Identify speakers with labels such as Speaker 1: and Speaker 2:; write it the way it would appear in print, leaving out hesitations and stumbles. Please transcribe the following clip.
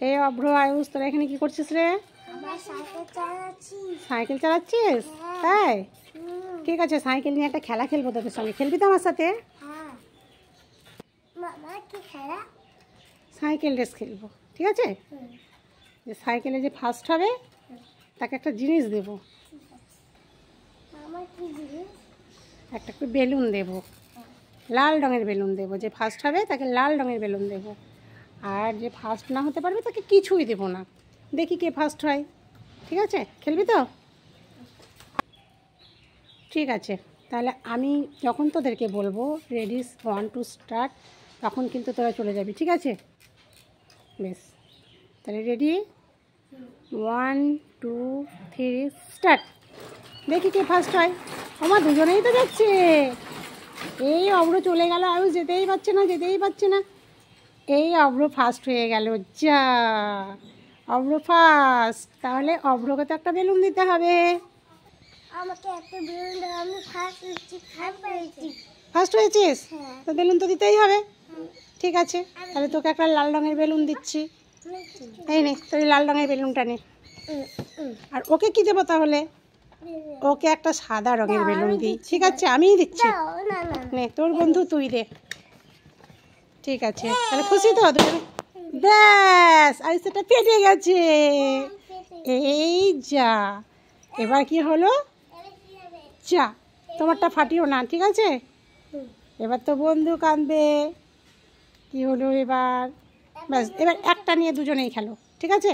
Speaker 1: এই অভ্র আয়ুষ, তোরা এখানে কি করছিস রে? সাইকেল চালাচ্ছিস? তাই ঠিক আছে, সাইকেল নিয়ে একটা খেলা খেলবো তোদের সঙ্গে, খেলবি তো আমার সাথে? সাইকেল রেস খেলবো, ঠিক আছে? যে সাইকেলে যে ফার্স্ট হবে তাকে একটা জিনিস দেবো, একটা করে বেলুন দেবো, লাল রঙের বেলুন দেবো। যে ফার্স্ট হবে তাকে লাল রঙের বেলুন দেবো, আর যে ফার্স্ট না হতে পারবে তাকে কিছুই দেবো না। দেখি কে ফার্স্ট হয়, ঠিক আছে? খেলবি তো? ঠিক আছে, তাহলে আমি যখন তোদেরকে বলবো রেডি 1 2 স্টার্ট, তখন কিন্তু তোরা চলে যাবি, ঠিক আছে? বেশ, তাহলে রেডি 1 2 3 স্টার্ট। দেখি কে ফার্স্ট হয়। আমার দুজনেই তো যাচ্ছে। এই অভ্র চলে গেল, আয়ুষ যেতেই পারছে না, যেতেই পারছে না। এই অভ্র ফার্স্ট হয়ে গেল। যা, অভ্র ফার্স্ট। তাহলে অভ্রকে তো একটা বেলুন দিতে হবে।
Speaker 2: আমাকে একটা বেলুন দাও, আমি ফার্স্ট হয়েছি।
Speaker 1: ফার্স্ট হয়েছিস? তো বেলুন তো দিতেই হবে। ঠিক আছে, তাহলে তোকে একটা লাল রঙের বেলুন দিচ্ছি। এই নে, তোর লাল রঙের বেলুনটা নে। আর ওকে কি দেবো তাহলে? ওকে একটা সাদা রঙের বেলুন দিই। ঠিক আছে, আমিই দিচ্ছি। নে, তোর বন্ধু তুই দে। ঠিক আছে, তাহলে খুশি তো দুজনে? ব্যাস, আর সেটা পেটে গেছে। এই যা, এবার কি হলো? যা, তোমারটা ফাটিও না, ঠিক আছে? এবার তো বন্ধু কাঁদবে। কি হলো এবার? ব্যাস, এবার একটা নিয়ে দুজনেই খেলো, ঠিক আছে?